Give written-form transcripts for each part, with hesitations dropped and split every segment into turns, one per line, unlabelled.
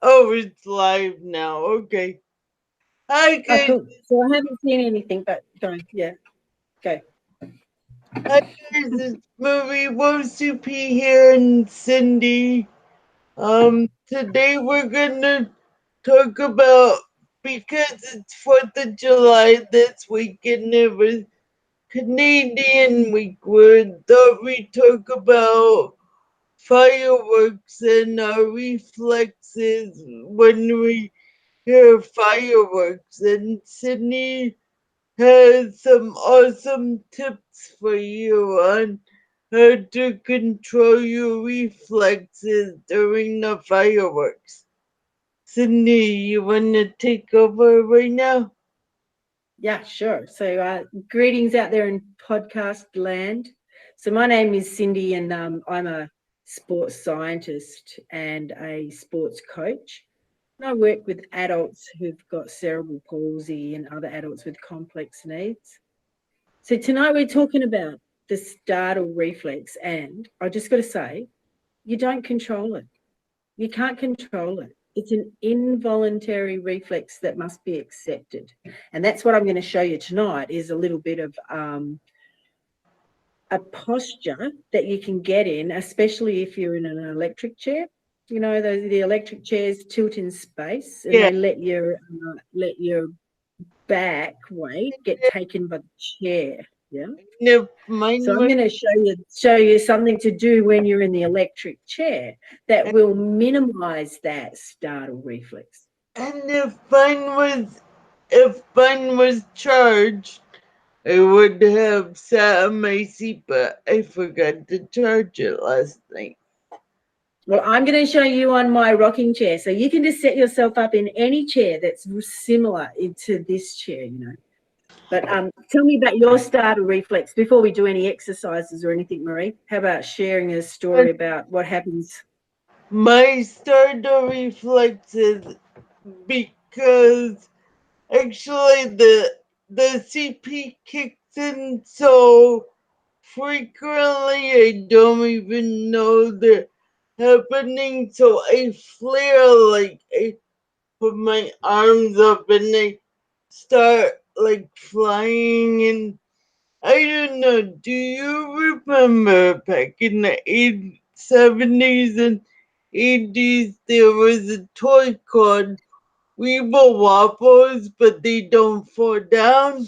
Oh, it's live now. Okay. Hi,
Oh,
guys.
cool. So I haven't seen anything, but go. Yeah, go.
Hi, guys. It's MARIEWOWCP here and Cindy. Today we're gonna talk about, because it's 4th of July this weekend, it was Canadian week, we thought we'd talk about fireworks and our reflexes when we hear fireworks. And Sydney has some awesome tips for you on how to control your reflexes during the fireworks. Sydney, you want to take over right now?
Yeah, sure. So greetings out there in podcast land. So my name is Cindy, and I'm a sports scientist and a sports coach. And I work with adults who've got cerebral palsy and other adults with complex needs. So tonight we're talking about the startle reflex, and I just got to say, you don't control it. You can't control it. It's an involuntary reflex that must be accepted. And that's what I'm going to show you tonight is a little bit of a posture that you can get in, especially if you're in an electric chair. You know, the electric chairs tilt in space and
Yeah.
they let your back weight get taken by the chair. Yeah.
If mine
So I'm
was,
going to show you something to do when you're in the electric chair that will minimize that startle reflex.
and if mine was charged, I would have sat on my seat, but I forgot to charge it last night.
Well, I'm going to show you on my rocking chair. So you can just set yourself up in any chair that's similar to this chair, you know. But tell me about your startle reflex before we do any exercises or anything, Marie. How about sharing a story about what happens?
My starter reflexes, because actually the CP kicks in so frequently I don't even know they're happening. So I flare, like I put my arms up and I start like flying. And I don't know, do you remember back in the 70s and 80s there was a toy called Weeble Waffles, but they don't fall down?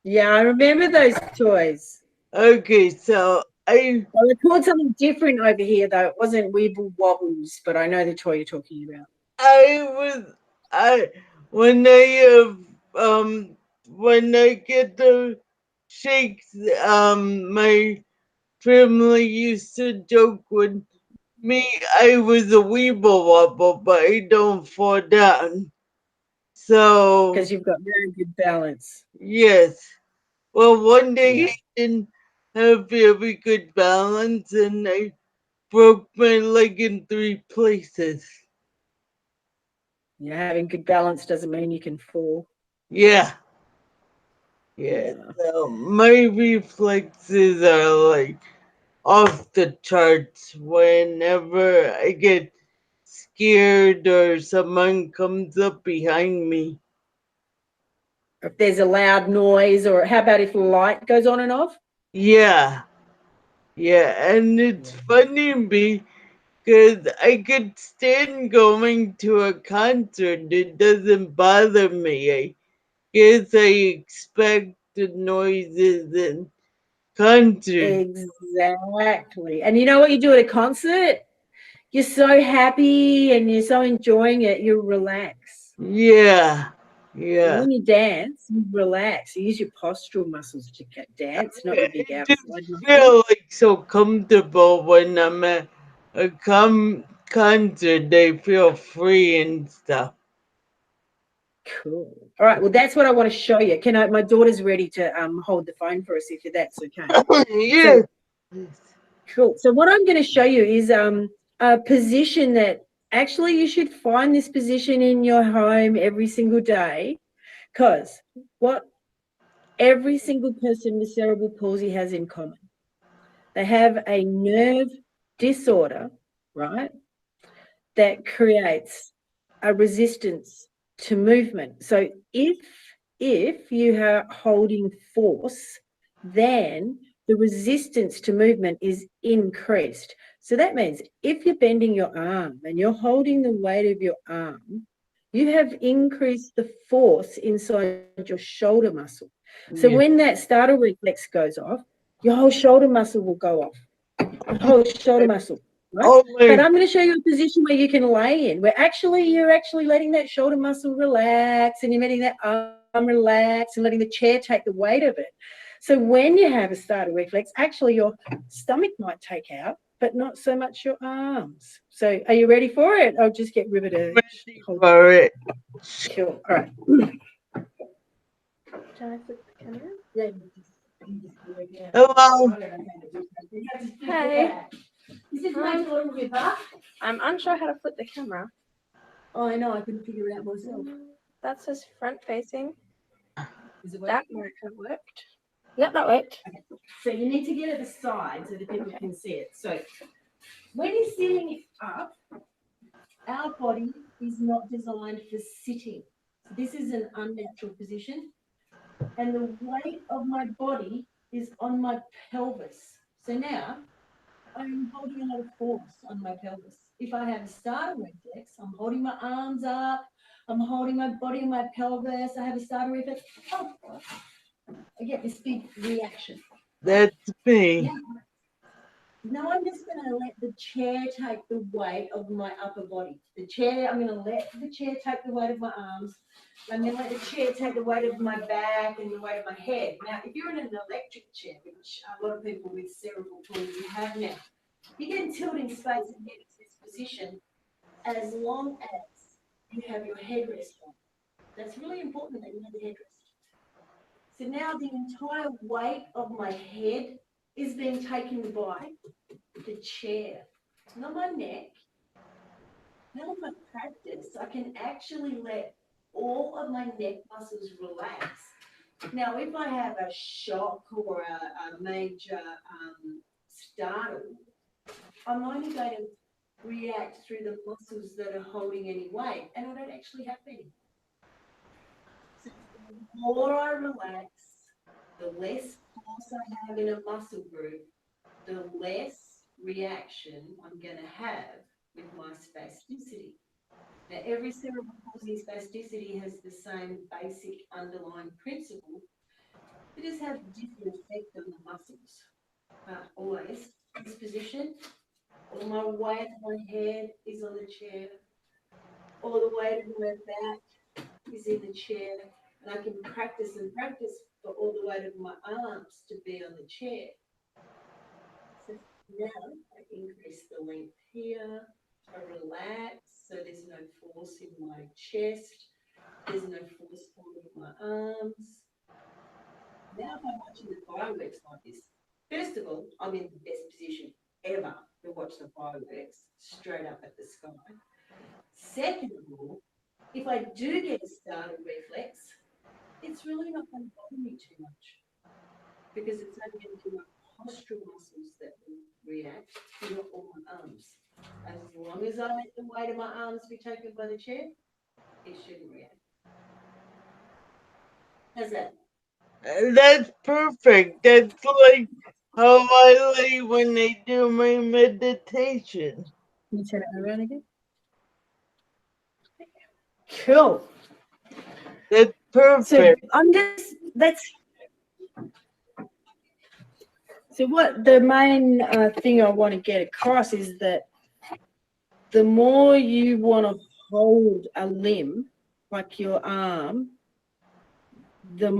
Yeah, I remember those toys.
Okay, so
Well, they called something different over here, though. It wasn't Weeble Wobbles, but I know the toy you're talking about.
I was I when I get the shakes, my family used to joke with me I was a weeble wobble, but I don't fall down. So
Because you've got very good balance.
yes. Well, one day
Yeah.
I didn't have very good balance and I broke my leg in 3 places.
Yeah, having good balance doesn't mean you can fall.
Yeah. Yeah,
Yeah.
so my reflexes are like off the charts whenever I get scared or someone comes up behind me.
If there's a loud noise, or how about if light goes on and off?
Yeah, yeah, and it's
Yeah.
funny because I could stand going to a concert. It doesn't bother me. I guess I expect the noises in concerts.
Exactly. And you know what you do at a concert? You're so happy and you're so enjoying it, you relax.
Yeah,
And
yeah.
when you dance, you relax. You use your postural muscles to dance, not your big
I just
outside muscles.
feel like so comfortable when I'm at a concert. They feel free and stuff.
Cool. All right. Well, that's what I want to show you. Can I? My daughter's ready to hold the phone for us, if that's okay. So
Yes.
cool. So what I'm going to show you is a position that actually you should find this position in your home every single day, because what every single person with cerebral palsy has in common, they have a nerve disorder, right? that creates a resistance to movement. So if you are holding force, then the resistance to movement is increased. So that means if you're bending your arm and you're holding the weight of your arm, you have increased the force inside your shoulder muscle. So
Yeah.
when that startle reflex goes off, your whole shoulder muscle will go off. The whole shoulder muscle. Right? But I'm going to show you a position where you can lay in, where you're actually letting that shoulder muscle relax, and you're letting that arm relax, and letting the chair take the weight of it. So when you have a startle reflex, actually your stomach might take out, but not so much your arms. So are you ready for it? I'll just get River to hold
For it.
Cool. All right.
Can I flip the camera?
Yeah.
Hello.
Hey.
Is this my daughter River?
I'm unsure how to flip the camera.
Oh, I know. I couldn't figure it out myself.
That says front facing.
Is it
That might have worked. Yep, that worked.
Okay. So you need to get at the side so that people can see it. So when you're sitting up, our body is not designed for sitting. So this is an unnatural position. And the weight of my body is on my pelvis. So now I'm holding a lot of force on my pelvis. If I have a startle reflex, I'm holding my arms up, I'm holding my body on my pelvis, I have a startle reflex, I get this big reaction.
That's me.
Yeah. Now I'm just going to let the chair take the weight of my upper body. I'm going to let the chair take the weight of my arms. I'm going to let the chair take the weight of my back and the weight of my head. Now, if you're in an electric chair, which a lot of people with cerebral palsy have now, you can tilt in space and get into this position as long as you have your headrest on. That's really important that you have the headrest. So now the entire weight of my head is being taken by the chair, not my neck. Now if I practice, I can actually let all of my neck muscles relax. Now, if I have a shock or a major startle, I'm only going to react through the muscles that are holding any weight, and I don't actually have any. So the more I relax, the less force I have in a muscle group, the less reaction I'm going to have with my spasticity. Now, every cerebral palsy spasticity has the same basic underlying principle. It just has a different effect on the muscles. Always, this position, all my weight of my head is on the chair, all the weight of my back is in the chair, and I can practice and practice for all the weight of my arms to be on the chair. So now I increase the length here, I relax, so there's no force in my chest, there's no force holding my arms. Now if I'm watching the fireworks like this, first of all, I'm in the best position ever to watch the fireworks straight up at the sky. Second of all, if I do get a startle reflex, it's really not going to bother me too much because it's only going to be my postural muscles that will react, not all my arms. As long as I let the weight of my arms be taken by the chair, it shouldn't react. How's that?
That's perfect. That's like how I lay when I do my meditation.
Can you turn it around again? Cool.
That's perfect.
So so what the main thing I want to get across is that the more you want to hold a limb, like your arm, the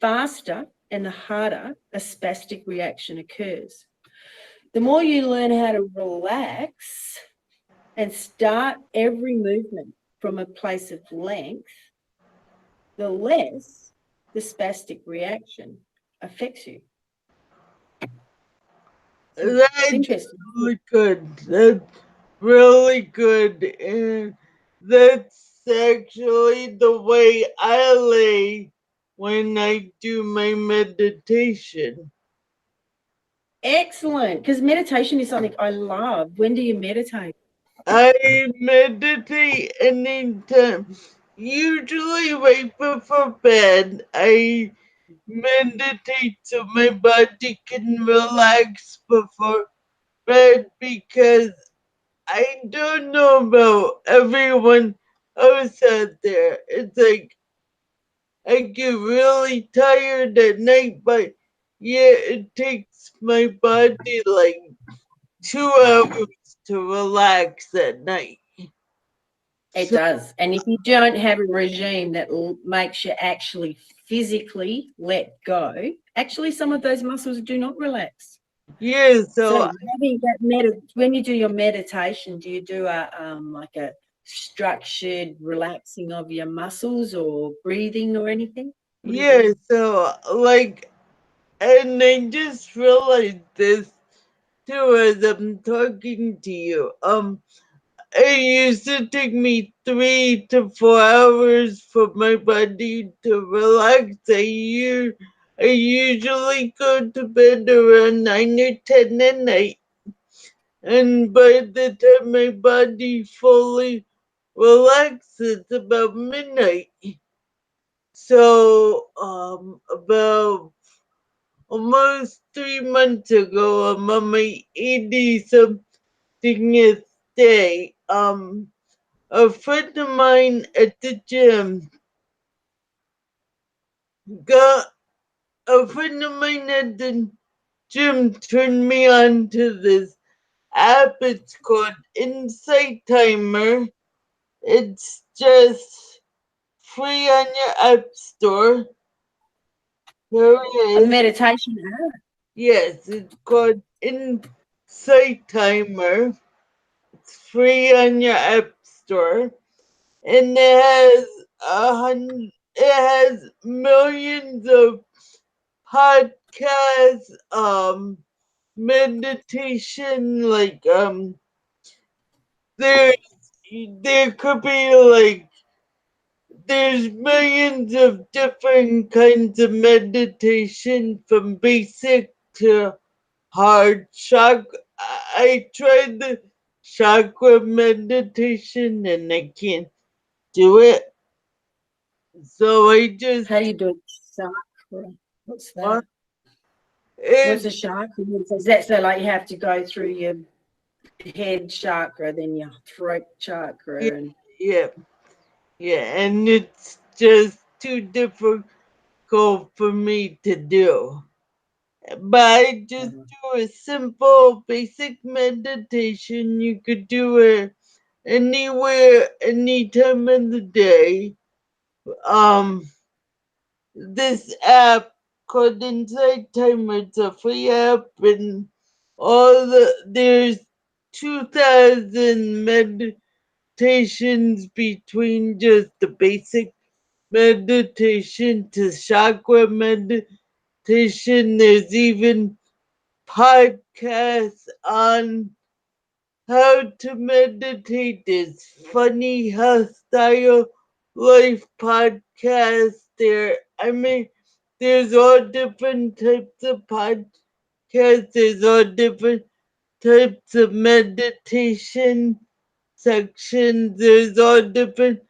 faster and the harder a spastic reaction occurs. The more you learn how to relax and start every movement from a place of length, the less the spastic reaction affects you.
That's
interesting.
really good. That's really good. And that's actually the way I lay when I do my meditation.
Excellent, because meditation is something I love. When do you meditate?
I meditate anytime. Usually right before bed, I meditate so my body can relax before bed because I don't know about everyone else out there. It's like I get really tired at night, but yeah, it takes my body like 2 hours to relax at night.
It
So
does. And if you don't have a regime that makes you actually physically let go, actually some of those muscles do not relax.
yeah,
So
so
having that when you do your meditation, do you do a like a structured relaxing of your muscles or breathing or anything? What do you do?
yeah, so like, and I just realized this too as I'm talking to you. It used to take me 3 to 4 hours for my body to relax. I usually go to bed around 9 or 10 at night, and by the time my body fully relaxes, it's about midnight. So, about almost 3 months ago, I'm on my 80 somethingth day. A friend of mine at the gym got a friend of mine at the gym turned me on to this app. It's called Insight Timer. It's just free on your app store. Here
A
it is.
meditation app.
Yes, it's called Insight Timer. It's free on your app store, and it has millions of podcasts, meditation, like there there could be like there's millions of different kinds of meditation from basic to hard chakra. I tried the chakra meditation and I can't do it. So I just
How do you do it? Chakra. What's
want
that? What's
it.
a chakra? Is that so like you have to go through your head chakra, then your throat
Yeah,
chakra, and
yeah, yeah, and it's just too difficult for me to do. But I just do a simple basic meditation. You could do it anywhere, any time of the day. Um, this app called Insight Timer, it's a free app, and there's 2,000 meditations between just the basic meditation to chakra meditation. There's even podcasts on how to meditate. There's funny how style life podcasts there. I mean, there's all different types of podcasts. There's all different types of meditation sections. There's all different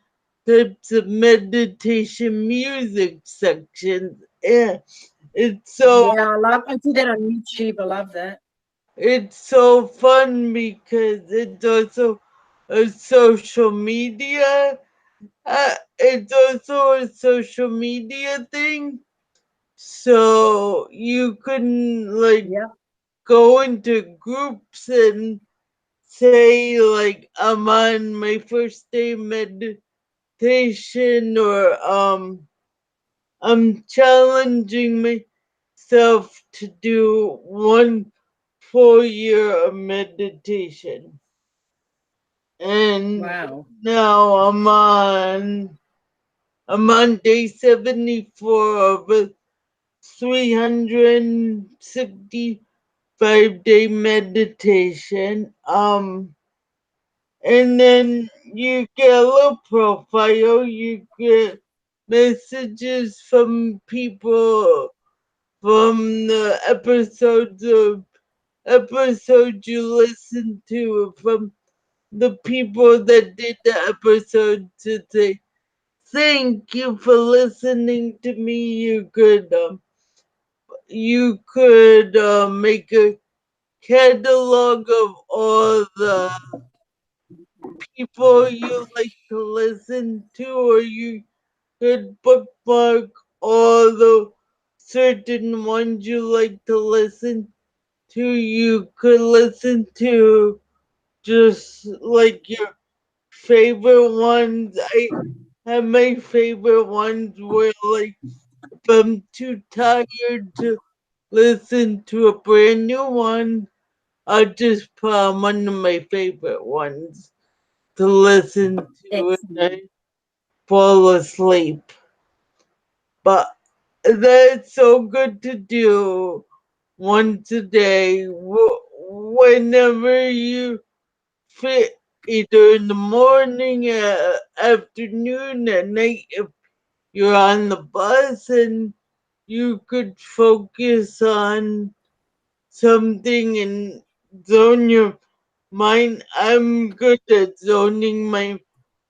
types of meditation music sections. Yeah, it's so
yeah, I do that on YouTube. I love that.
it's so fun because it's also a social media. It's also a social media thing. So you can like
Yeah.
go into groups and say like I'm on my first day meditation, or I'm challenging myself to do one full year of meditation. And
Wow.
now I'm on day 74 of a 365-day meditation. And then you get a little profile, you get messages from people from the episodes you listen to, from the people that did the episode to say thank you for listening to me. You could make a catalog of all the people you like to listen to, or you could bookmark all the certain ones you like to listen to. You could listen to just like your favorite ones. I have my favorite ones where, like, if I'm too tired to listen to a brand new one, I'll just put on one of my favorite ones to listen to and
Excellent.
I fall asleep. But that's so good to do once a day, whenever you fit, either in the morning, afternoon, at night, if you're on the bus and you could focus on something and zone your mind. I'm good at zoning my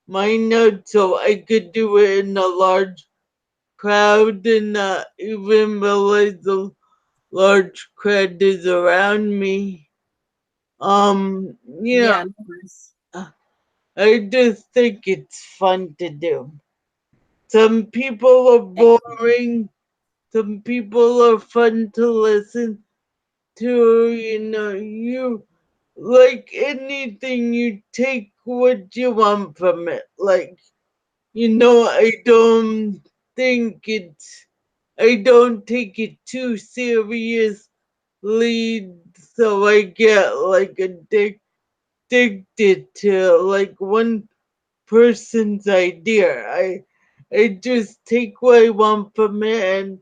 mind out, so I could do it in a large crowd and not even realize the large crowd is around me. You
Yeah, nice.
know, I just think it's fun to do. Some people are
Excellent.
boring, some people are fun to listen to. You like anything, you take what you want from it. Like, I don't think I don't take it too seriously, so I get like addicted to like one person's idea. I just take what I want from it, and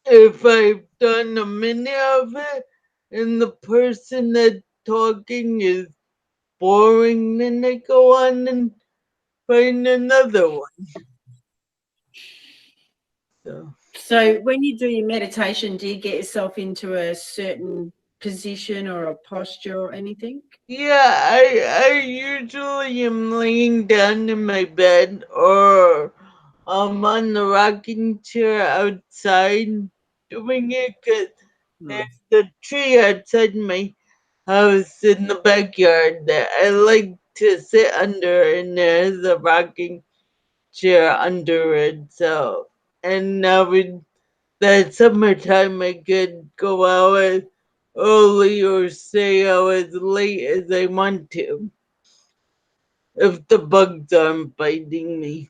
if I've done a minute of it and the person that's talking is boring, then I go on and find another one. So
So when you do your meditation, do you get yourself into a certain position or a posture or anything?
yeah, I usually am laying down in my bed, or I'm on the rocking chair outside doing it, 'cause
Nice.
there's a tree outside my house in the backyard that I like to sit under, and there's a rocking chair under it. So, and now with that summertime, I could go out as early or stay out as late as I want to if the bugs aren't biting me.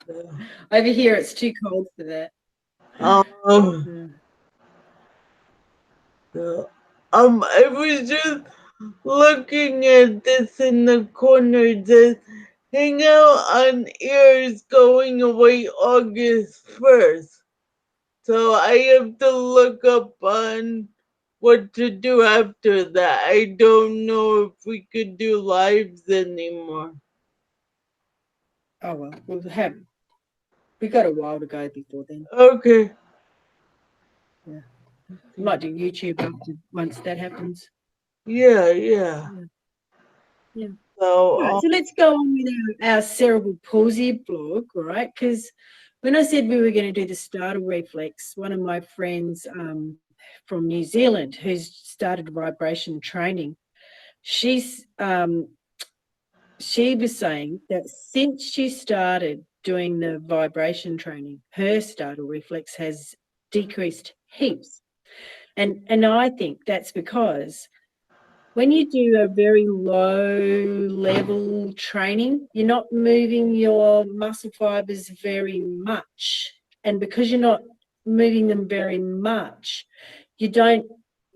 So,
Over here, it's too cold for that.
um,
Yeah.
so, I was just looking at this in the corner. It says, hang out on ears going away August 1st. So I have to look up on what to do after that. I don't know if we could do lives anymore.
Oh well, we got a while to go before then.
Okay.
Yeah, we might do YouTube after once that happens.
Yeah, yeah.
Yeah, yeah. All right,
So,
so let's go on with our cerebral palsy blog, all right? Because when I said we were going to do the startle reflex, one of my friends from New Zealand who's started vibration training, she's she was saying that since she started doing the vibration training, her startle reflex has decreased heaps. And I think that's because when you do a very low level training, you're not moving your muscle fibers very much. And because you're not moving them very much, you don't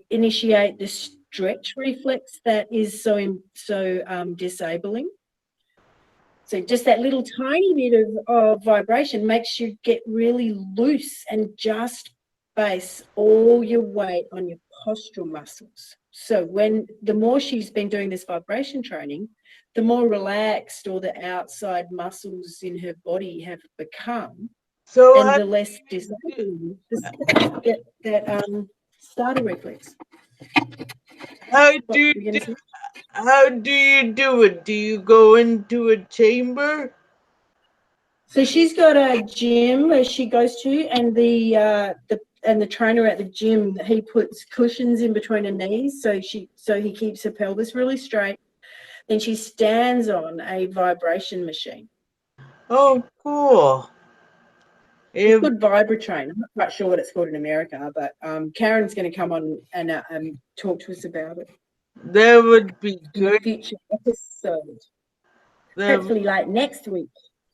initiate the stretch reflex that is so disabling. So just that little tiny bit of vibration makes you get really loose and just base all your weight on your postural muscles. So the more she's been doing this vibration training, the more relaxed all the outside muscles in her body have become,
so
and
how
the less
do you do,
disabling that starter reflex.
How
What
do you
were you going to say?
how do you do it? Do you go into a chamber?
So she's got a gym where she goes to, and the trainer at the gym, he puts cushions in between her knees, so he keeps her pelvis really straight. Then she stands on a vibration machine.
Oh, cool.
It's
If
called Vibratrain. I'm not quite sure what it's called in America, but Karen's going to come on and talk to us about it
that would be
in a
great.
future episode.
That
Hopefully, like next week.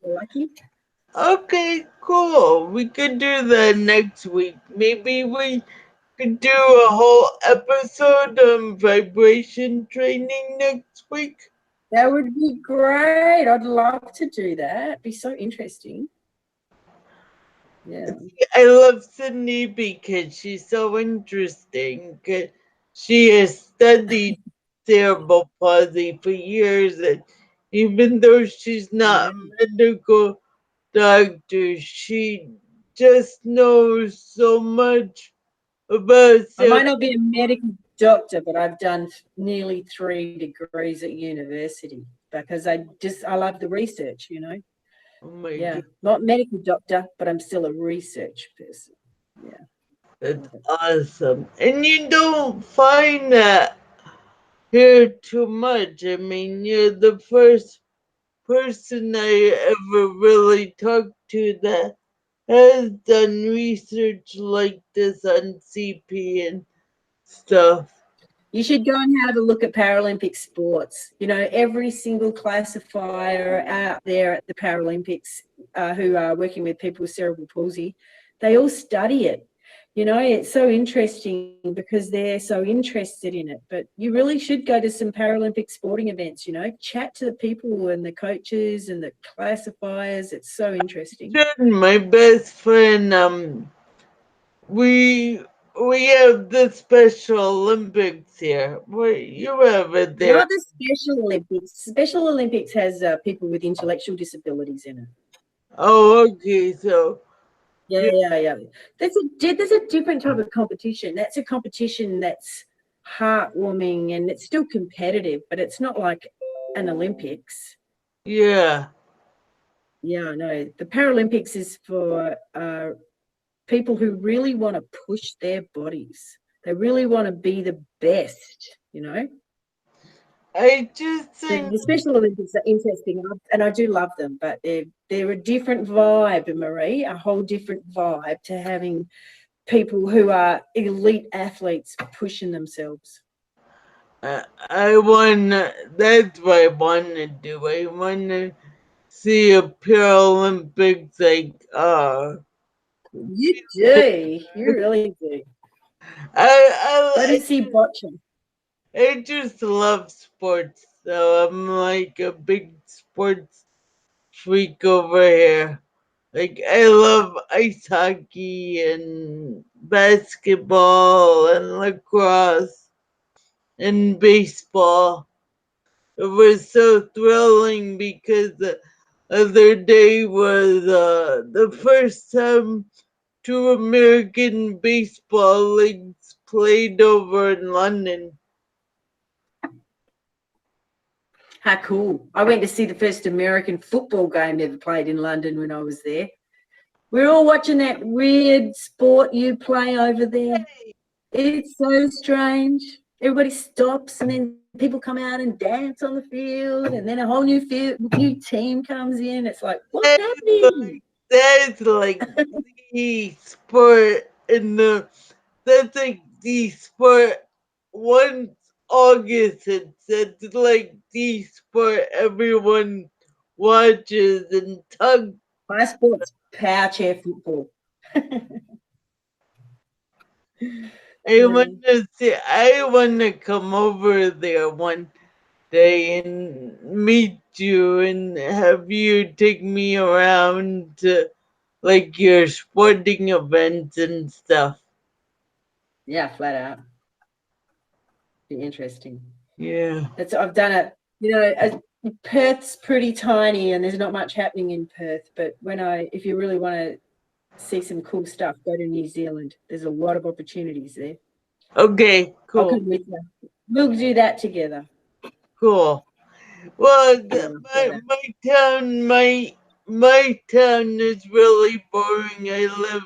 You're lucky.
Okay, cool. We could do that next week. Maybe we could do a whole episode on vibration training next week.
That would be great. I'd love to do that. It'd be so interesting. Yeah.
I love Sydney because she's so interesting. 'Cause she has studied cerebral palsy for years, and even though she's not
Yeah.
a medical doctor, she just knows so much about
I
cerebral.
might not be a medical doctor, but I've done nearly 3 degrees at university because I love the research, you know.
Oh my
Yeah.
god,
Not medical doctor, but I'm still a research person. Yeah.
that's awesome. And you don't find that here too much. I mean, you're the first person I ever really talked to that has done research like this on CP and stuff.
You should go and have a look at Paralympic sports. You know, every single classifier out there at the Paralympics who are working with people with cerebral palsy, they all study it. You know, it's so interesting because they're so interested in it. But you really should go to some Paralympic sporting events, you know, chat to the people and the coaches and the classifiers. It's so interesting.
My best friend, we we have the Special Olympics here. Well, you have it there.
Not the Special Olympics. Special Olympics has people with intellectual disabilities in it.
Oh, okay. So
Yeah. There's a different type of competition. That's a competition that's heartwarming and it's still competitive, but it's not like an Olympics.
yeah,
Yeah, no. The Paralympics is for people who really want to push their bodies. They really want to be the best, you know.
I just
So
think
the Special Olympics are interesting, and I do love them, but they're a different vibe, Marie, a whole different vibe to having people who are elite athletes pushing themselves.
I want. That's what I want to do. I want to see a Paralympics like
You do. You really do. Go to
I
see bocce.
I just love sports, so I'm like a big sports freak over here. Like I love ice hockey and basketball and lacrosse and baseball. It was so thrilling because the other day was the first time two American baseball leagues played over in London.
How cool. I went to see the first American football game ever played in London when I was there. We're all watching that weird sport you play over there. It's so strange. Everybody stops and then people come out and dance on the field and then a whole new team comes in. It's like, what's happening?
That's like the sport in the that's like the sport once August hits. It's like the sport everyone watches and tug.
My sport's power chair football.
I want to come over there one day and meet you and have you take me around to like your sporting events and stuff.
Yeah, flat out. Be interesting.
Yeah.
I've done it. You know, Perth's pretty tiny and there's not much happening in Perth. But if you really want to see some cool stuff, go to New Zealand. There's a lot of opportunities there.
Okay,
I'll
cool,
come with you. We'll do that together.
cool. Well,
Yeah.
my town is really boring. I live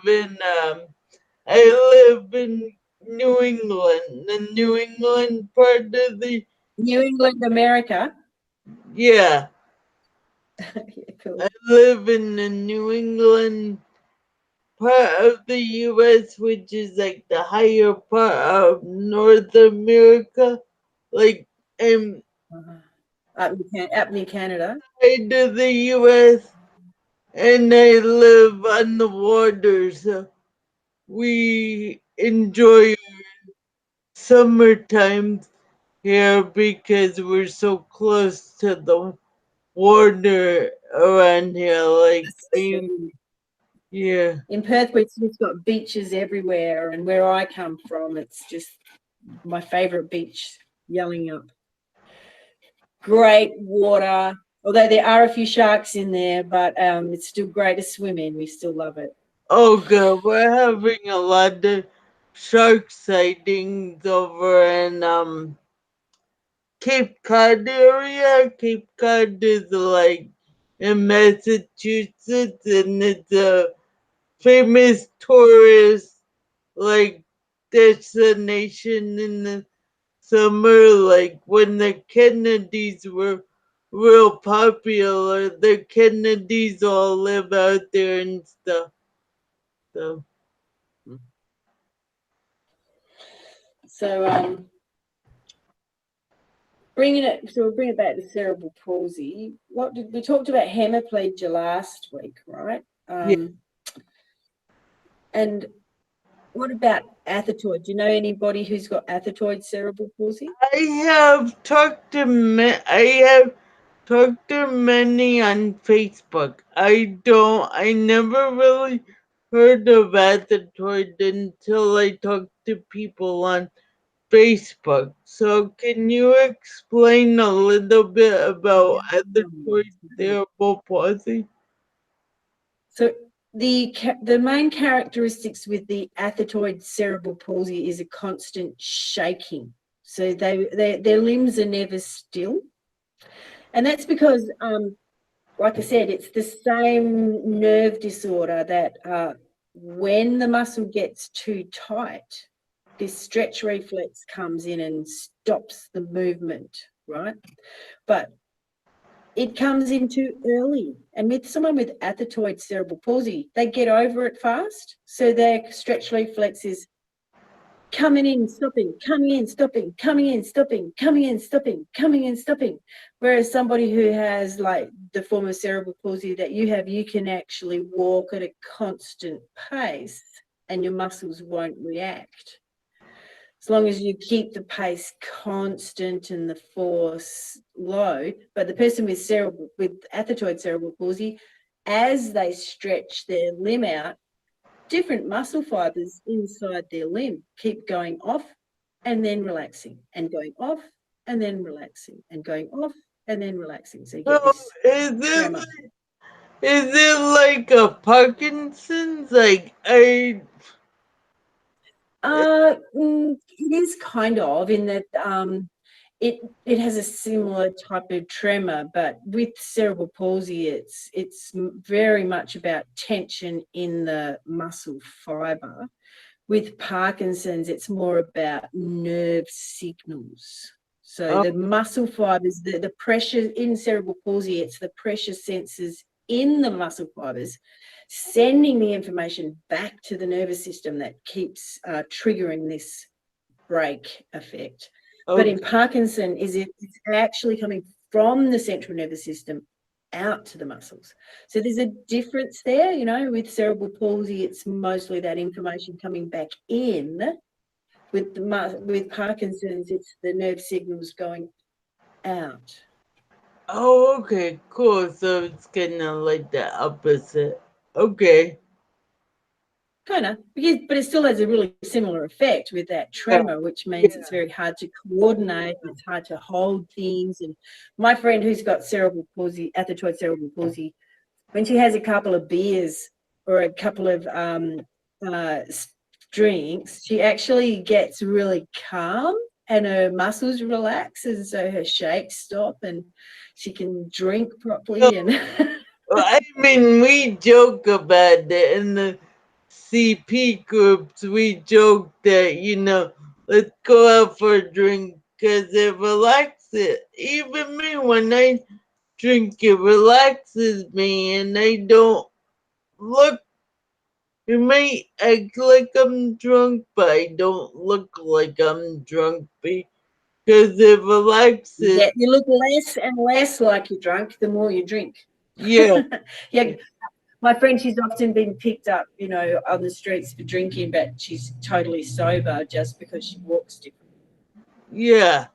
in New England, the New England part of the
New England, America.
yeah.
Yeah,
I
cool.
live in the New England part of the U.S., which is like the higher part of North America, like inside
Uh-huh. Up near Canada.
of the U.S. And I live on the water, so we enjoy summertime here because we're so close to the water around here. Like, yeah.
In Perth, we've just got beaches everywhere, and where I come from, it's just my favourite beach, Yelling Up. Great water, although there are a few sharks in there, but it's still great to swim in. We still love it.
Oh, God, we're having a lot of shark sightings over in Cape Cod area. Cape Cod is like in Massachusetts, and it's a famous tourist like destination in the summer, like when the Kennedys were real popular. The Kennedys all live out there and stuff. So
So we'll bring it back to cerebral palsy. What did we talked about hemiplegia last week, right?
yeah,
And what about athetoid? Do you know anybody who's got athetoid cerebral palsy?
I have talked to I have talked to many on Facebook. I never really heard of Athetoid until I talked to people on Facebook. So can you explain a little bit about Athetoid cerebral palsy?
So the main characteristics with the athetoid cerebral palsy is a constant shaking. So their limbs are never still, and that's because, like I said, it's the same nerve disorder that when the muscle gets too tight, this stretch reflex comes in and stops the movement, right? But it comes in too early. And with someone with athetoid cerebral palsy, they get over it fast. So their stretch reflex is coming in, stopping, coming in, stopping, coming in, stopping, coming in, stopping, coming in, stopping. Whereas somebody who has like the form of cerebral palsy that you have, you can actually walk at a constant pace and your muscles won't react. As long as you keep the pace constant and the force low. But the person with athetoid cerebral palsy, as they stretch their limb out, different muscle fibers inside their limb keep going off and then relaxing and going off and then relaxing and going off and then relaxing. So you get
So
this
is
tremor.
it like a Parkinson's? Like
It is kind of in that it has a similar type of tremor, but with cerebral palsy, it's very much about tension in the muscle fiber. With Parkinson's, it's more about nerve signals. So
oh,
the muscle fibers, the pressure in cerebral palsy, it's the pressure sensors in the muscle fibers sending the information back to the nervous system that keeps triggering this brake effect. But
okay.
in Parkinson, it's actually coming from the central nervous system out to the muscles. So there's a difference there, with cerebral palsy, it's mostly that information coming back in. With Parkinson's, it's the nerve signals going out.
Oh, okay, cool. So it's kind of like the opposite. Okay.
Kind of, but it still has a really similar effect with that
Yeah.
tremor, which means it's very hard to coordinate and it's hard to hold things. And my friend who's got cerebral palsy, athetoid cerebral palsy, when she has a couple of beers or a couple of drinks, she actually gets really calm and her muscles relax, and so her shakes stop and she can drink properly. And
I mean, we joke about it in the CP groups. We joke that, let's go out for a drink because it relaxes. Even me, when I drink, it relaxes me and I don't look. It may act like I'm drunk, but I don't look like I'm drunk because it relaxes.
yeah, you look less and less like you're drunk the more you drink.
Yeah,
Yeah, my friend, she's often been picked up, on the streets for drinking, but she's totally sober just because she walks different.
yeah,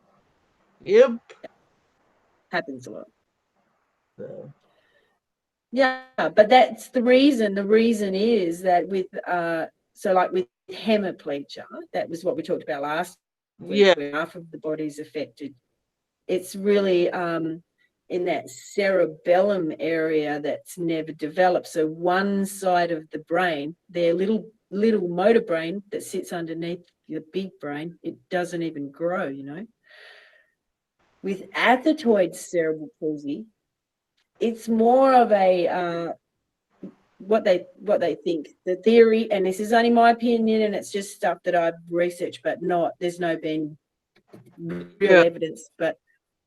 yep.
Happens a lot.
So,
Yeah, but that's the reason. The reason is that with so like with hemiplegia, that was what we talked about last week,
yeah,
where half of the body's affected. It's really in that cerebellum area that's never developed. So one side of the brain, their little motor brain that sits underneath the big brain, it doesn't even grow. With athetoid cerebral palsy, it's more of a what they think, the theory, and this is only my opinion, and it's just stuff that I've researched, but there's no been real
yeah.
evidence. But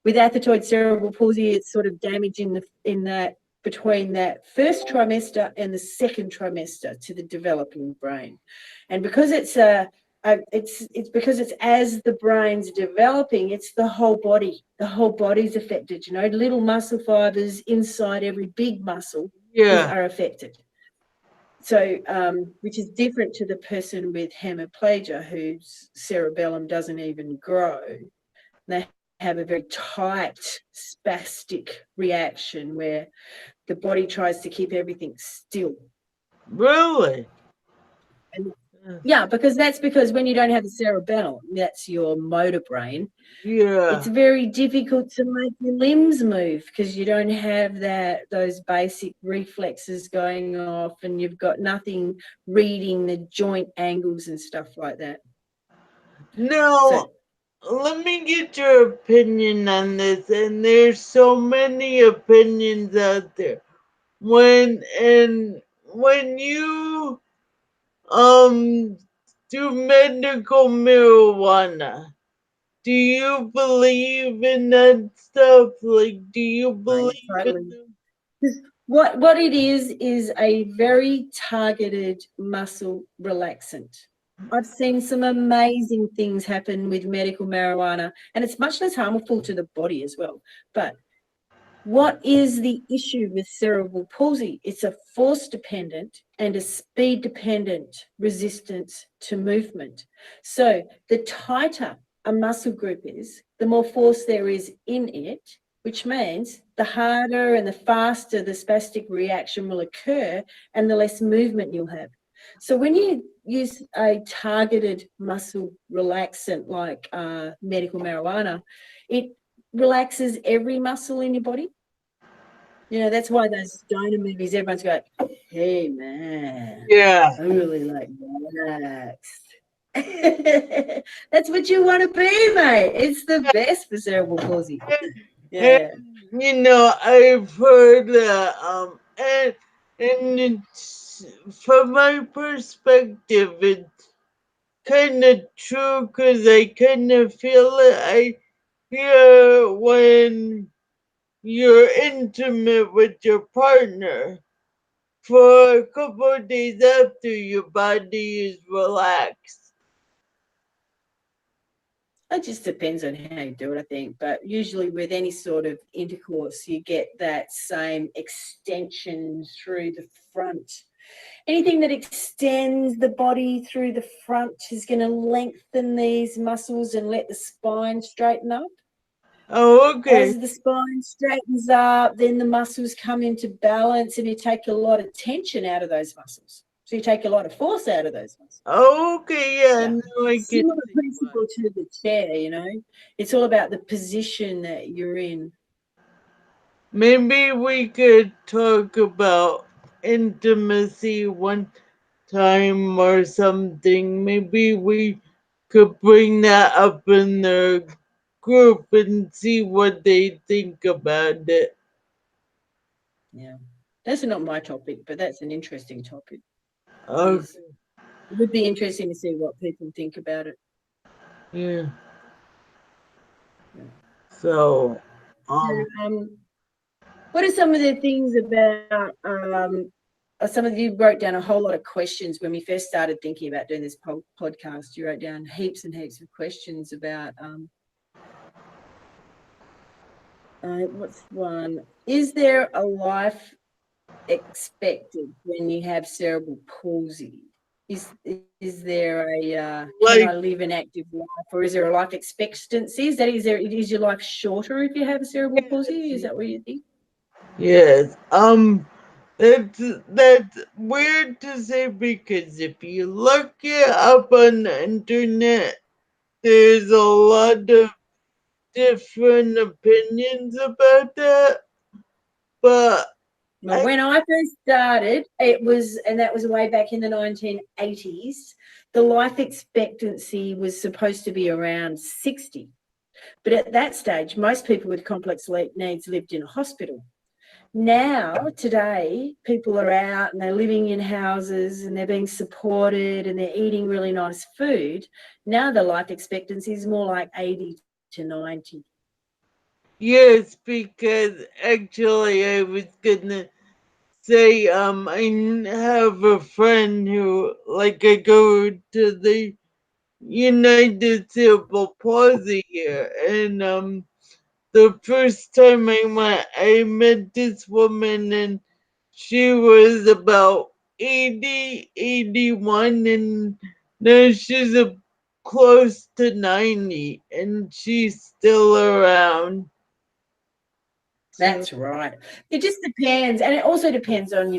with athetoid cerebral palsy, it's sort of damage in that between that first trimester and the second trimester to the developing brain, and because it's it's because it's as the brain's developing, it's the whole body. The whole body's affected. Little muscle fibers inside every big muscle
Yeah,
are affected. So, which is different to the person with hemiplegia whose cerebellum doesn't even grow. They have a very tight spastic reaction where the body tries to keep everything still.
really.
And yeah, because when you don't have the cerebellum, that's your motor brain, it's
Yeah.
very difficult to make your limbs move because you don't have those basic reflexes going off, and you've got nothing reading the joint angles and stuff like that.
Now,
So
let me get your opinion on this. And there's so many opinions out there. When you um do medical marijuana, do you believe in that stuff? Like, do you believe in
totally.
them?
What it is a very targeted muscle relaxant. I've seen some amazing things happen with medical marijuana, and it's much less harmful to the body as well. But what is the issue with cerebral palsy? It's a force dependent and a speed dependent resistance to movement. So the tighter a muscle group is, the more force there is in it, which means the harder and the faster the spastic reaction will occur and the less movement you'll have. So when you use a targeted muscle relaxant like medical marijuana, it relaxes every muscle in your body. That's why those stoner movies, everyone's going, hey, man,
Yeah.
I really like relaxed. That's what you want to be, mate. It's the best for cerebral palsy.
And,
Yeah.
I've heard that, and it's, from my perspective, it's kind of true because I kind of feel it. I hear when you're intimate with your partner for a couple of days after your body is relaxed.
It just depends on how you do it, I think. But usually with any sort of intercourse, you get that same extension through the front. Anything that extends the body through the front is going to lengthen these muscles and let the spine straighten up.
Oh, okay.
As the spine straightens up, then the muscles come into balance and you take a lot of tension out of those muscles. So you take a lot of force out of those muscles.
Oh, okay, yeah,
Yeah.
now I can
Similar
see why.
principle to the chair, It's all about the position that you're in.
Maybe we could talk about intimacy one time or something, maybe we could bring that up in the group and see what they think about it.
Yeah. That's not my topic, but that's an interesting topic.
Okay,
It would be interesting to see what people think about it.
yeah.
Yeah.
So,
So, what are some of the things about some of you wrote down a whole lot of questions when we first started thinking about doing this podcast. You wrote down heaps and heaps of questions about what's one? Is there a life expected when you have cerebral palsy? Is there a can I
like,
live an active life, or is there a life expectancy? Is your life shorter if you have cerebral palsy? Is that what you think?
yes, that's weird to say because if you look it up on the internet, there's a lot of different opinions about that. But
Well,
I,
when I first started, it was, and that was way back in the 1980s, the life expectancy was supposed to be around 60. But at that stage, most people with complex needs lived in a hospital. Now, today, people are out and they're living in houses and they're being supported and they're eating really nice food. Now, the life expectancy is more like 80 to 90.
yes, because actually I was gonna say, I have a friend who, like, I go to the United Cerebral Palsy here, and the first time I went, I met this woman, and she was about 80, 81, and now she's close to 90, and she's still around. So,
That's right. It just depends. And it also depends on,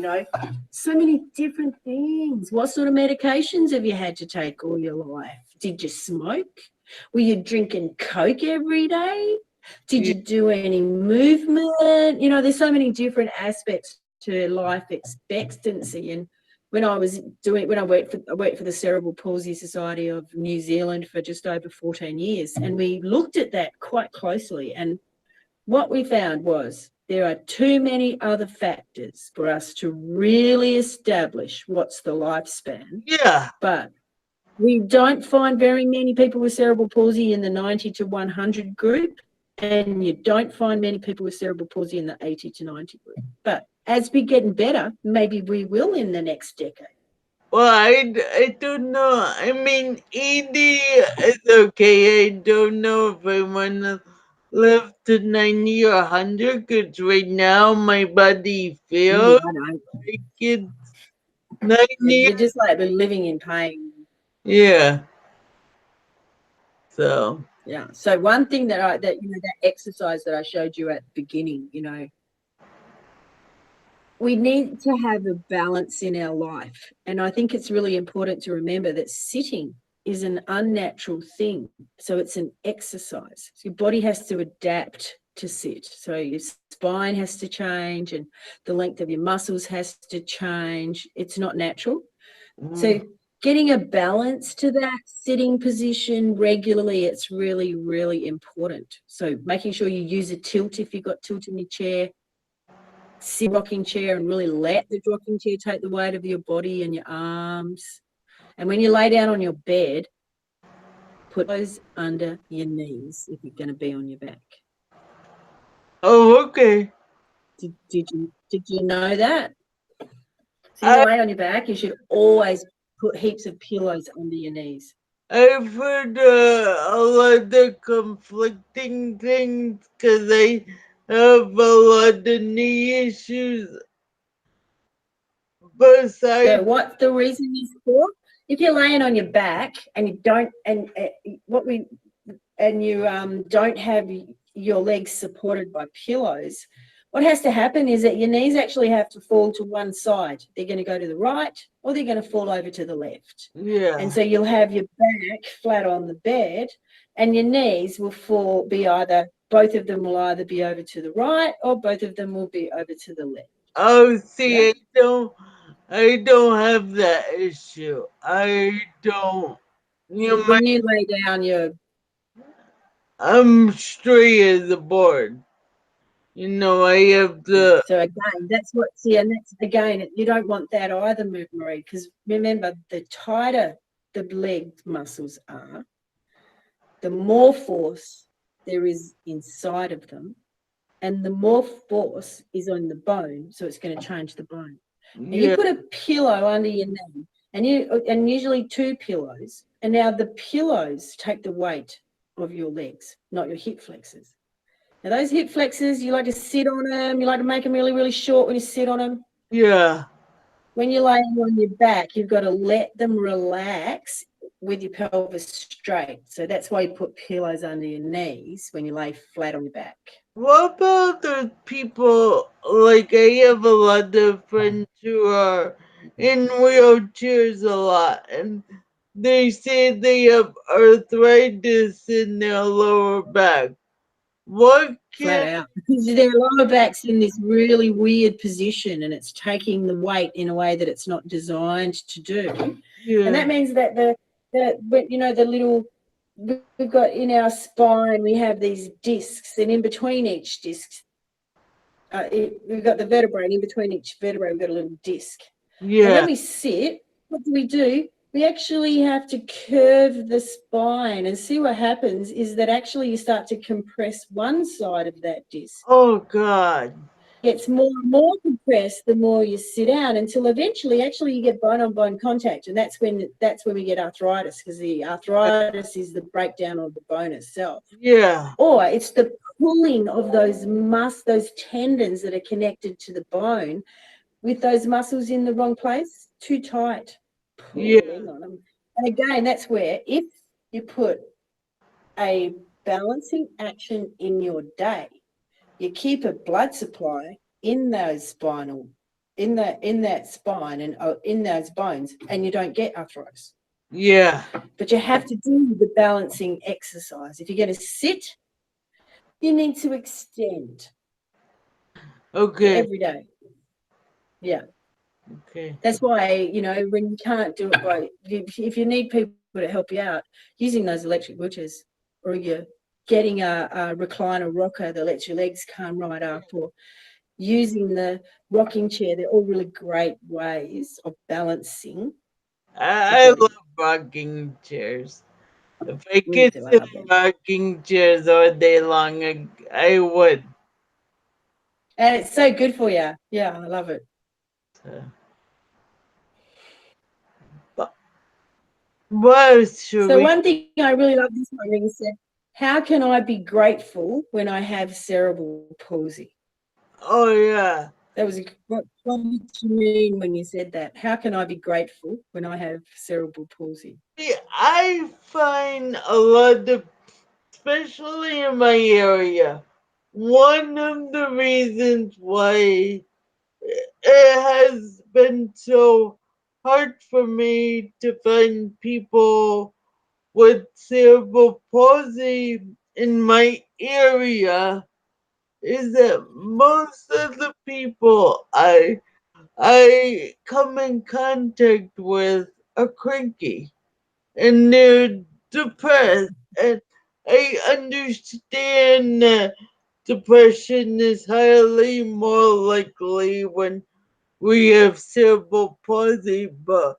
so many different things. What sort of medications have you had to take all your life? Did you smoke? Were you drinking Coke every day? Did
yeah.
you do any movement? There's so many different aspects to life expectancy. And when I worked for the Cerebral Palsy Society of New Zealand for just over 14 years, and we looked at that quite closely. And what we found was there are too many other factors for us to really establish what's the lifespan.
Yeah.
But we don't find very many people with cerebral palsy in the 90 to 100 group, and you don't find many people with cerebral palsy in the 80 to 90 group. But as we're getting better, maybe we will in the next decade.
Well, I don't know. I mean, ED is okay. I don't know if I want to live to 90 or 100 because right now my body
Yeah,
feels
I know.
like it's 90.
You're just like living in pain.
Yeah. So,
Yeah. So one thing that exercise that I showed you at the beginning, we need to have a balance in our life. And I think it's really important to remember that sitting is an unnatural thing. So it's an exercise. So your body has to adapt to sit. So your spine has to change and the length of your muscles has to change. It's not natural. So getting a balance to that sitting position regularly, it's really, really important. So making sure you use a tilt if you've got tilt in your chair, sit rocking chair and really let the rocking chair take the weight of your body and your arms. And when you lay down on your bed, put those under your knees if you're going to be on your back.
oh, okay.
Did you know that? So
I,
you lay on your back, you should always put heaps of pillows under your knees.
I've heard a lot of conflicting things because I have a lot of knee issues.
So
Besides,
what the reason is for? If you're laying on your back and you don't, you don't have your legs supported by pillows, what has to happen is that your knees actually have to fall to one side. They're going to go to the right or they're going to fall over to the left.
yeah.
And so you'll have your back flat on the bed and your knees will both of them will either be over to the right or both of them will be over to the left.
Oh, see,
Yeah.
I don't have that issue. I don't. You know,
When you lay down,
I'm straight as a board. You know, I have the
so again, that's what, see, and that's again, you don't want that either, Marie, because remember, the tighter the leg muscles are, the more force there is inside of them, and the more force is on the bone, so it's going to change the bone. And you
yeah,
put a pillow under your knee, and usually 2 pillows, and now the pillows take the weight of your legs, not your hip flexors. Now those hip flexors, you like to sit on them, you like to make them really, really short when you sit on them.
yeah,
When you're laying on your back, you've got to let them relax with your pelvis straight. So that's why you put pillows under your knees when you lay flat on your back.
what about the people, like I have a lot of friends who are in wheelchairs a lot, and they say they have arthritis in their lower back. What
Flat
can,
out, because their lower back's in this really weird position and it's taking the weight in a way that it's not designed to do. And that
yeah,
means that you know, the little, we've got in our spine, we have these discs, and in between each disc, we've got the vertebrae, and in between each vertebrae, we've got a little disc. And
yeah,
when we sit, what do? We actually have to curve the spine, and see what happens is that actually you start to compress one side of that disc.
oh God,
It gets more and more compressed the more you sit down, until eventually actually you get bone on bone contact, and that's when we get arthritis, because the arthritis is the breakdown of the bone itself.
yeah,
Or it's the pulling of those tendons that are connected to the bone, with those muscles in the wrong place, too tight,
yeah,
pulling on them. And again, that's where, if you put a balancing action in your day, you keep a blood supply in those spinal, in that spine and in those bones, and you don't get arthritis.
yeah,
But you have to do the balancing exercise. If you're going to sit, you need to extend
okay,
every day. Yeah.
okay,
That's why, you know, when you can't do it by, if you need people to help you out, using those electric wheelchairs, or you're getting a recliner rocker that lets your legs come right up, or using the rocking chair, they're all really great ways of balancing the
I
body.
love rocking chairs. If I
Me
could
too, I
sit
love
in
them.
rocking chairs all day long, I would.
And it's so good for you. Yeah, I love it.
So, but what should
So
we?
one thing I really love this one, you said, how can I be grateful when I have cerebral palsy?
Oh yeah,
That was what did you mean when you said that? How can I be grateful when I have cerebral palsy?
see, I find a lot of, especially in my area, one of the reasons why it has been so hard for me to find people with cerebral palsy in my area is that most of the people I come in contact with are cranky and they're depressed, and I understand that depression is highly more likely when we have cerebral palsy, but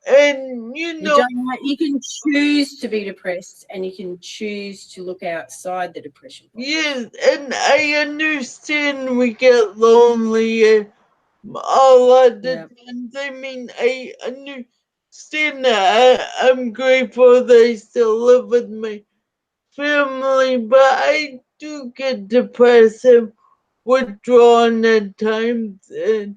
and you
You
know,
don't know, you can choose to be depressed, and you can choose to look outside the depression box.
yes, and I understand we get lonely and a lot of
Yeah.
times. I mean, I understand that. I'm grateful that I still live with my family, but I do get depressed and withdrawn at times, and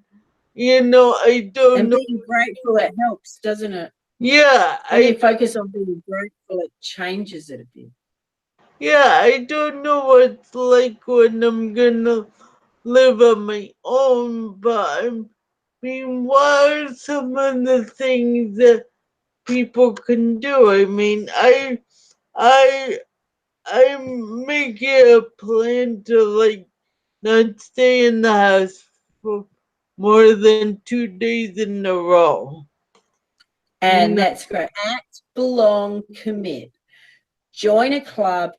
you know, I don't
And
know.
being grateful, it helps, doesn't it?
Yeah,
When you focus on being grateful, it changes it a bit.
I don't know what it's like when I'm gonna live on my own, but I mean, what are some of the things that people can do? I mean, I, I'm making a plan to like not stay in the house for more than 2 days in a row.
And
No,
that's great. Act, belong, commit. Join a club,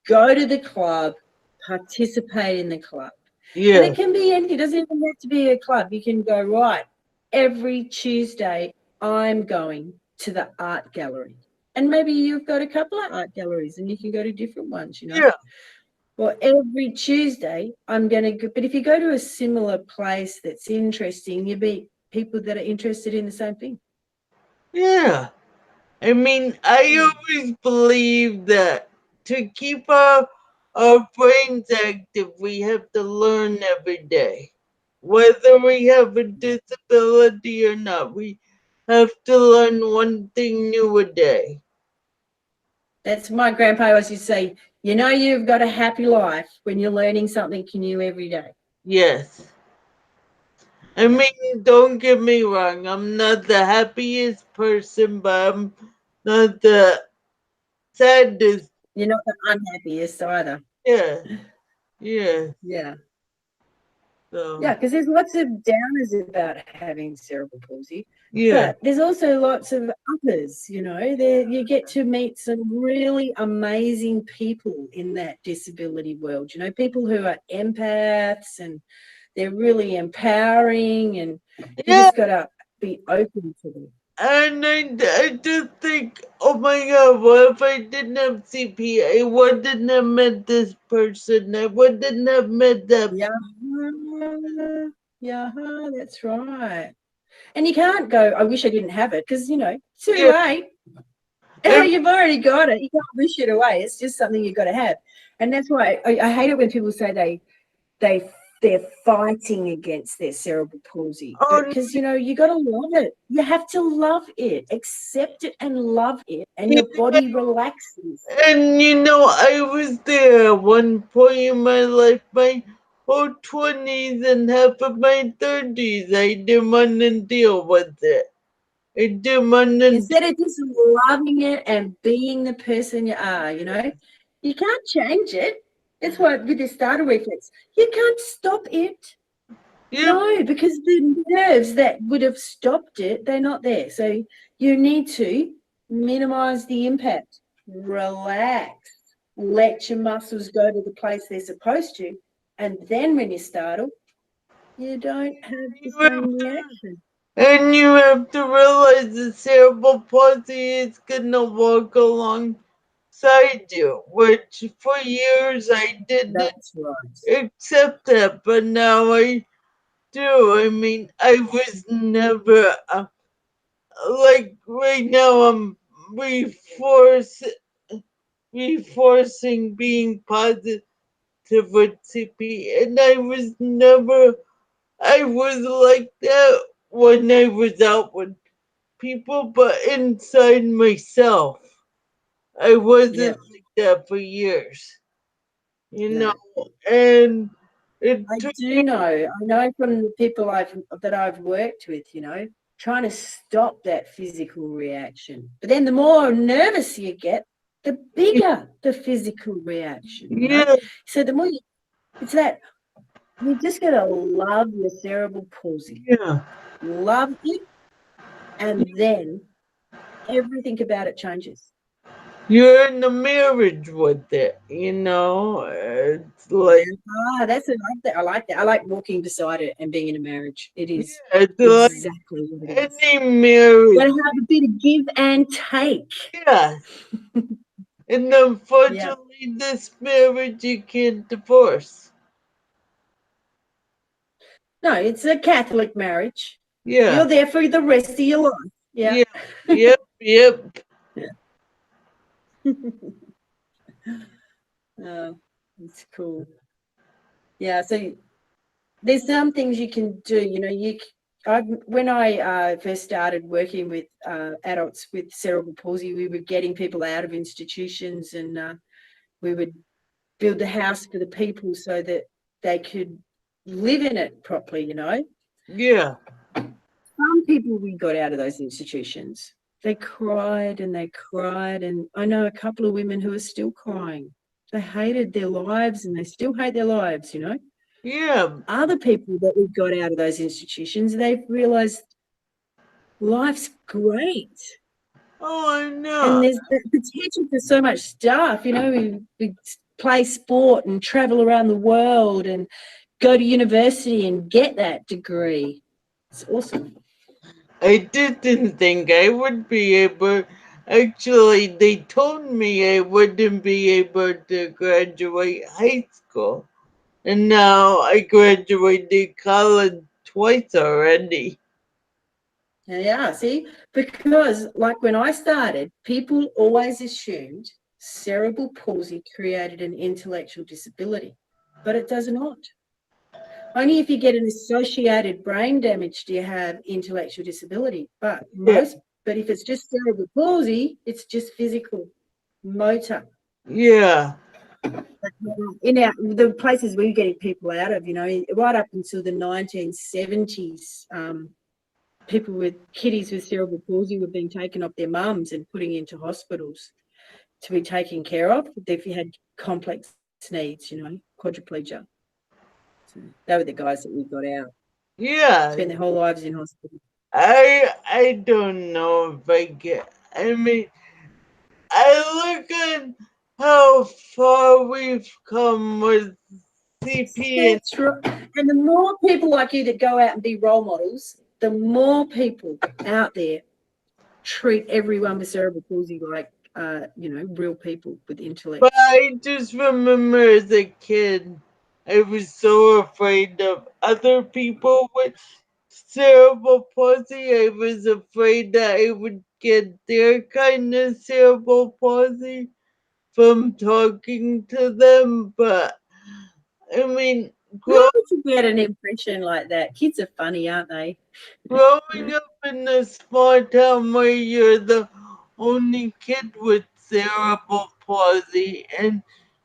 go to the club, participate in the club. And
yeah,
it can be anything. It doesn't even have to be a club. You can go, right, every Tuesday I'm going to the art gallery. And maybe you've got a couple of art galleries and you can go to different ones,
yeah,
Well, every Tuesday I'm going to go. But if you go to a similar place that's interesting, you meet people that are interested in the same thing.
yeah. I mean, I always believe that to keep our brains active, we have to learn every day. Whether we have a disability or not, we have to learn one thing new a day.
That's my grandpa always used to say, you've got a happy life when you're learning something new every day.
Yes. I
Yeah.
mean, don't get me wrong, I'm not the happiest person, but I'm not the saddest.
You're not the unhappiest either.
Yeah, yeah.
Yeah.
So,
Yeah, because there's lots of downers about having cerebral palsy,
yeah.
but there's also lots of uppers, There you get to meet some really amazing people in that disability world, people who are empaths and they're really empowering, and you
Yeah,
just got to be open to them.
and I just think, oh my god, what if I didn't have CP? I wouldn't have met this person. I wouldn't have met that.
Yeah, yeah, that's right. And you can't go, I wish I didn't have it, because, too
Yeah,
late.
and
You've already got it. You can't wish it away. It's just something you've got to have. And that's why I hate it when people say they're fighting against their cerebral palsy. But
oh,
because, you got to love it. You have to love it, accept it and love it, and your
yeah.
body relaxes.
And I was there at one point in my life, my whole 20s and half of my 30s. I didn't want to deal with it. I didn't want to.
Instead of just loving it and being the person you are, you can't change it. That's why with the starter reflex, you can't stop it.
Yep,
No, because the nerves that would have stopped it, they're not there. So you need to minimize the impact, relax, let your muscles go to the place they're supposed to. And then when you startle, you don't have the same reaction.
and you have to realize the cerebral palsy is gonna walk alongside you, which for years I didn't
That's right.
accept that, but now I do. I mean, I was never like right now. I'm reforce, reinforcing being positive with CP, and I was never. I was like that when I was out with people, but inside myself, I
Yeah,
wasn't like that for years, you know.
no.
And it
I
took
do know. I know from the people I've worked with, trying to stop that physical reaction. But then the more nervous you get, the bigger the physical reaction.
yeah,
So the more it's that you just got to love your cerebral palsy,
yeah.
love it, and then everything about it changes.
You're in a marriage with it. It's
Yeah.
like
That's I like that. I like walking beside it and being in a marriage. It is
it's like
exactly what it is.
any
Got
marriage,
to have a bit of give and take.
yeah. And
Yeah.
unfortunately, this marriage you can't divorce.
No, it's a Catholic marriage. You're
Yeah,
there for the rest of your life. Yeah.
yeah, yep, yep.
Oh, it's cool. Yeah. So there's some things you can do. When I first started working with adults with cerebral palsy, we were getting people out of institutions, and we would build the house for the people so that they could live in it properly.
Yeah,
Some people we got out of those institutions, they cried and they cried. And I know a couple of women who are still crying. They hated their lives and they still hate their lives.
Yeah.
Other people that we've got out of those institutions, they've realised life's great.
Oh, I know.
And there's the potential for so much stuff. We play sport and travel around the world and go to university and get that degree. It's awesome.
I didn't think I would be able. Actually, they told me I wouldn't be able to graduate high school. And now I graduated college twice already.
Yeah, see, because like when I started, people always assumed cerebral palsy created an intellectual disability, but it does not. Only if you get an associated brain damage do you have intellectual disability. But if it's just cerebral palsy, it's just physical, motor.
Yeah.
In the places we're getting people out of, right up until the 1970s, people with kiddies with cerebral palsy were being taken off their mums and putting into hospitals to be taken care of if you had complex needs, quadriplegia. So they were the guys that we got out.
Yeah.
Spend their whole lives in hospital.
I don't know if I get. I mean, I look at how far we've come with CP.
That's right. And the more people like you that go out and be role models, the more people out there treat everyone with cerebral palsy like, real people with intellect.
But I just remember as a kid, I was so afraid of other people with cerebral palsy. I was afraid that I would get their kind of cerebral palsy from talking to them. But I mean,
How did you get an impression like that? Kids are funny, aren't they?
growing up in a small town where you're the only kid with cerebral palsy and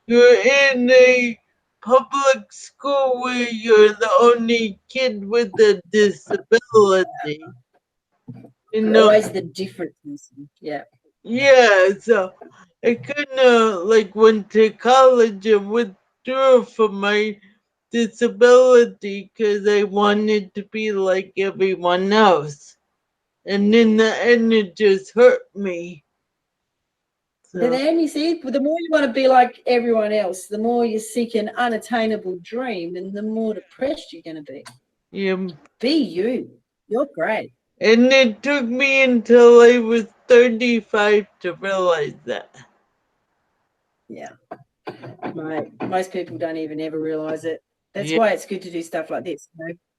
you're in a public school where you're the only kid with a disability. You
You're
know,
always the different person. Yeah.
yeah, so I kind of like went to college and withdrew from my disability because I wanted to be like everyone else. And in the end, it just hurt me.
But
So,
then you see, the more you want to be like everyone else, the more you seek an unattainable dream and the more depressed you're going to be.
yeah.
Be you. You're great.
And it took me until I was 35 to realize that.
Yeah. Right. Most people don't even ever realize it. That's
Yeah,
why it's good to do stuff like this.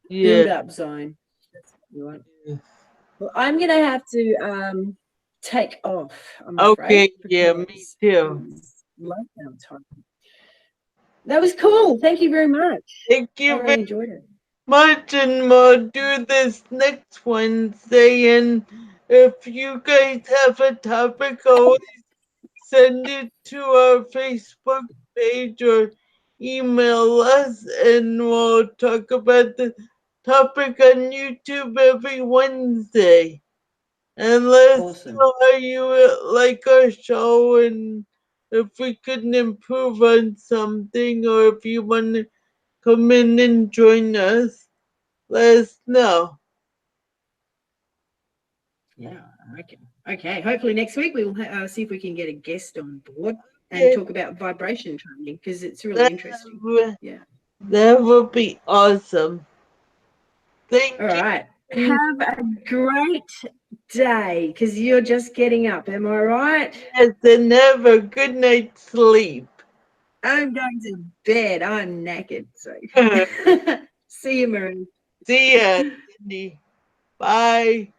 yeah.
Build up zone. That's what you want. Well, I'm going to have to take off, I'm
Okay,
afraid.
yeah, me
Because
too.
it's lockdown time. That was cool. Thank you very much.
Thank
I
you
really
very
enjoyed it.
much, and we'll do this next Wednesday. And if you guys have a topic, always send it to our Facebook page or email us, and we'll talk about the topic on YouTube every Wednesday. And let us
Awesome.
know how you like our show and if we can improve on something or if you want to come in and join us, let us know.
Yeah, I reckon. Okay, hopefully next week we will see if we can get a guest on board and
Yeah,
talk about vibration training because it's really
that,
interesting. Yeah.
that would be awesome.
All
Thank
right.
you.
Have a great day because you're just getting up. Am I right?
Yes, and have a good night's sleep.
I'm going to bed. I'm knackered. So see you, Marie.
See ya, Cindy. Bye.